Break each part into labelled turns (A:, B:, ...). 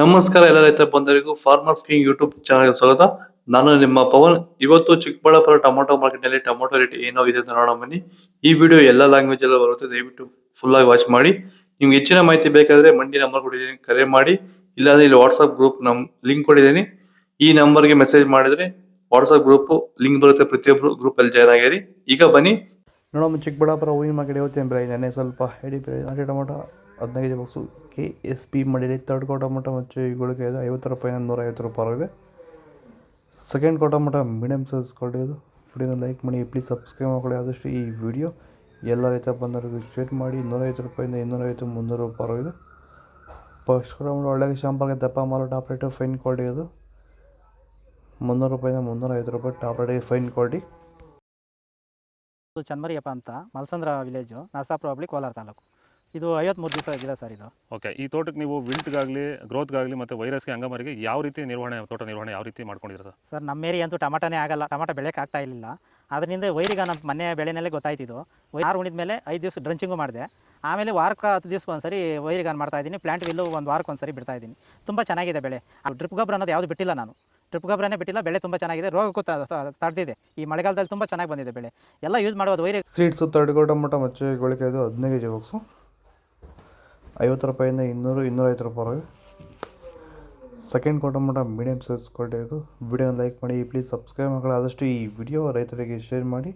A: ನಮಸ್ಕಾರ ಎಲ್ಲ ರೈತ ಬಂಧುಗಳಿಗೂ ಫಾರ್ಮರ್ಸ್ ಕಿಂಗ್ ಯೂಟ್ಯೂಬ್ ಚಾನಲ್ಗೆ ಸ್ವಾಗತ. ನಾನು ನಿಮ್ಮ ಪವನ್. ಇವತ್ತು ಚಿಕ್ಕಬಳ್ಳಾಪುರ ಟೊಮೊಟೊ ಮಾರ್ಕೆಟ್ ನಲ್ಲಿ ಟೊಮೊಟೊ ರೇಟ್ ಏನೋ ಇದೆ ಅಂತ ನೋಡೋಣ ಬನ್ನಿ. ಈ ವಿಡಿಯೋ ಎಲ್ಲ ಲ್ಯಾಂಗ್ವೇಜ್ ಅಲ್ಲಿ ಬರುತ್ತೆ, ದಯವಿಟ್ಟು ಫುಲ್ ಆಗಿ ವಾಚ್ ಮಾಡಿ. ನಿಮ್ಗೆ ಹೆಚ್ಚಿನ ಮಾಹಿತಿ ಬೇಕಾದ್ರೆ ಮಂಡಿ ನಂಬರ್ ಕೊಟ್ಟಿದ್ದೀನಿ, ಕರೆ ಮಾಡಿ. ಇಲ್ಲಾಂದ್ರೆ ಇಲ್ಲಿ ವಾಟ್ಸ್ಆಪ್ ಗ್ರೂಪ್ ಲಿಂಕ್ ಕೊಟ್ಟಿದ್ದೀನಿ, ಈ ನಂಬರ್ಗೆ ಮೆಸೇಜ್ ಮಾಡಿದ್ರೆ ವಾಟ್ಸ್ಆಪ್ ಗ್ರೂಪ್ ಲಿಂಕ್ ಬರುತ್ತೆ, ಪ್ರತಿಯೊಬ್ಬರು ಗ್ರೂಪ್ ಅಲ್ಲಿ ಜಾಯ್ನ್ ಆಗಿರಿ. ಈಗ ಬನ್ನಿ ನೋಡೋಣ ಚಿಕ್ಕಬಳ್ಳಾಪುರ ಹೂವಿನ ಮಾರ್ಕೆಟ್ ಇವತ್ತೇನು ಬೆಲೆ ಇದೆ. ಸ್ವಲ್ಪ ಹೆಡಿ ಬೆಲೆ ನಾಟಿ ಟೊಮೊಟೊ 15 ಬಾಕ್ಸು KSP ಮಾಡಿರಿ. ಥರ್ಡ್ ಕ್ವಾರ್ಟರ್ ಟೊಮೊಟೊ ಮತ್ತು ಇವುಗಳಿಗೆ ಇದು 50 ರೂಪಾಯಿಂದ 150 ರೂಪಾಯಿ ಆಗಿದೆ. Second quarter tomato medium size quality ಇದು. ವಿಡಿಯೋನ ಲೈಕ್ ಮಾಡಿ, ಪ್ಲೀಸ್ ಸಬ್ಸ್ಕ್ರೈಬ್ ಮಾಡ್ಕೊಳ್ಳಿ. ಆದಷ್ಟು ಈ ವಿಡಿಯೋ ಎಲ್ಲ ರೈತ ಬಂದವರಿಗೂ ಶೇರ್ ಮಾಡಿ. 150 ರೂಪಾಯಿಂದ 250 300 ರೂಪಾಯಿ ಆಗಿದೆ. ಫಸ್ಟ್ ಕ್ವಾರ್ಟರ್ ಒಳ್ಳೆ ಶಾಂಪಲ್ಗೆ ದಪ್ಪ ಮಾಲು ಟಾಪ್ ರೇಟು ಫೈನ್ ಕ್ವಾಲಿಟಿ ಇದು. 300 ರೂಪಾಯಿಂದ 350 ರೂಪಾಯಿ ಟಾಪ್ ರೇಟಿಗೆ ಫೈನ್ ಕ್ವಾಲಿಟಿ.
B: ಚನ್ಮರಿಯಪ್ಪ ಅಂತ ಮಲ್ಸಂದ್ರ ವಿಲೇಜು, ನರಸಾಪುರ ಹೋಬಳಿ, ಕೋಲಾರ ತಾಲೂಕು. ಇದು 53 ದಿವಸ ಗಿಡ ಸರ್ ಇದು.
C: ಓಕೆ, ಈ ತೋಟಕ್ಕೆ ನೀವು ವಿಲ್ಟ್ಗಾಗಲಿ ಗ್ರೋತ್ಗಾಗಲಿ ಮತ್ತು ವೈರಸ್ಗೆ ಅಂಗಮಾರಿಗೆ ಯಾವ ರೀತಿ ತೋಟ ನಿರ್ವಹಣೆ ಯಾವ ರೀತಿ ಮಾಡ್ಕೊಂಡಿದ್ದೀರಾ
B: ಸರ್? ನಮ್ಮ ಏರಿಯಾ ಅಂತೂ ಟಮಾಟನೇ ಆಗಲ್ಲ, ಟಮಾಟ ಬೆಳೆಯೋಕೆ ಆಗ್ತಾ ಇರಲಿಲ್ಲ. ಅದರಿಂದ ವೈರಿಗೆ ನಮ್ಮ ಮನೆ ಬೆಳೆನಲ್ಲೇ ಗೊತ್ತಾಯ್ತಿದ್ದು. ಆರು ಉಣಿದ ಮೇಲೆ 5 ದಿವಸ ಡ್ರಂಚಿಂಗು ಮಾಡಿದೆ. ಆಮೇಲೆ ವಾರಕ್ಕೆ 10 ದಿವಸಕ್ಕೆ ಒಂದ್ಸರಿ ವೈರಿಗಾನ್ ಮಾಡ್ತಾಯಿದ್ದೀನಿ. ಪ್ಲಾಂಟ್ ವಿಲ್ಲು ಒಂದು ವಾರಕ್ಕೆ ಒಂದ್ಸರಿ ಬಿಡ್ತಾಯಿದ್ದೀನಿ. ತುಂಬ ಚೆನ್ನಾಗಿದೆ ಬೆಳೆ. ಡ್ರಿಪ್ ಗೊಬ್ಬರ ಅನ್ನೋದು ಯಾವುದು ಬಿಟ್ಟಿಲ್ಲ ನಾನು, ಡ್ರಿಪ್ ಗೊಬ್ಬರನೇ ಬಿಟ್ಟಿಲ್ಲ. ಬೆಳೆ ತುಂಬ ಚೆನ್ನಾಗಿದೆ, ರೋಗಕ್ಕೂ ತಡೆದಿದೆ. ಈ ಮಳೆಗಾಲದಲ್ಲಿ ತುಂಬ ಚೆನ್ನಾಗಿ ಬಂದಿದೆ ಬೆಳೆ. ಎಲ್ಲ ಯೂಸ್ ಮಾಡೋದು ವೈರಿ
A: ಸೀಡ್ಸು ಥರ್ಡ್ ಕ್ವಾರ್ಟರ್ ಟೊಮೊಟೊ ಮತ್ತು ಗೋಳಿಕಾಯಿ ಇದು 15 ಕೆಜಿ ಬಾಕ್ಸು 50 ರೂಪಾಯಿಂದ 200 250 ರೂಪಾಯಿ. Second quarter tomato medium size quality ಇದು. ವಿಡಿಯೋನ ಲೈಕ್ ಮಾಡಿ, ಪ್ಲೀಸ್ ಸಬ್ಸ್ಕ್ರೈಬ್ ಮಾಡಿ. ಆದಷ್ಟು ಈ ವಿಡಿಯೋ ರೈತರಿಗೆ ಶೇರ್ ಮಾಡಿ.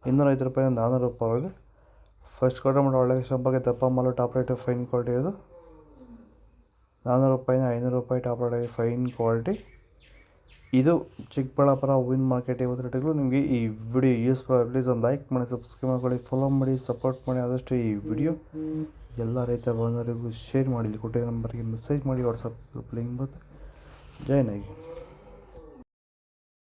A: 250 ರೂಪಾಯಿಂದ 400 ರೂಪಾಯಿ ಆಗಿದೆ. ಫಸ್ಟ್ ಕ್ವಾರ್ಟರ್ ಟೊಮೊಟೊ ಒಳ್ಳೆ ಸಂಪರ್ಕ ದಪ್ಪ ಮಾಲು ಟಾಪ್ ರೇಟ್ ಫೈನ್ ಕ್ವಾಲಿಟಿ ಇದು. 400 ರೂಪಾಯಿಂದ 500 ರೂಪಾಯಿ ಟಾಪ್ ರೇಟ್ ಫೈನ್ ಕ್ವಾಲಿಟಿ ಇದು. ಚಿಕ್ಕಬಳ್ಳಾಪುರ ಹೂವಿನ ಮಾರ್ಕೆಟ್ ಇವತ್ತು ರೇಟ್ಗಳು. ನಿಮಗೆ ಈ ವಿಡಿಯೋ ಯೂಸ್ಫುಲ್, ಪ್ಲೀಸ್ ಒಂದು ಲೈಕ್ ಮಾಡಿ, ಸಬ್ಸ್ಕ್ರೈಬ್ ಮಾಡ್ಕೊಳ್ಳಿ, ಫಾಲೋ ಮಾಡಿ, ಸಪೋರ್ಟ್ ಮಾಡಿ. ಆದಷ್ಟು ಈ ವಿಡಿಯೋ ಎಲ್ಲ ರೈತ ಬಂದವರಿಗೂ ಶೇರ್ ಮಾಡಿ. ಕೊಟ್ಟಿರೋ ನಂಬರ್ಗೆ ಮೆಸೇಜ್ ಮಾಡಿ, ವಾಟ್ಸಪ್ ಗ್ರೂಪ್ ಲಿಂಕ್ ಬರುತ್ತೆ, ಜಾಯ್ನ್ ಆಗಿ.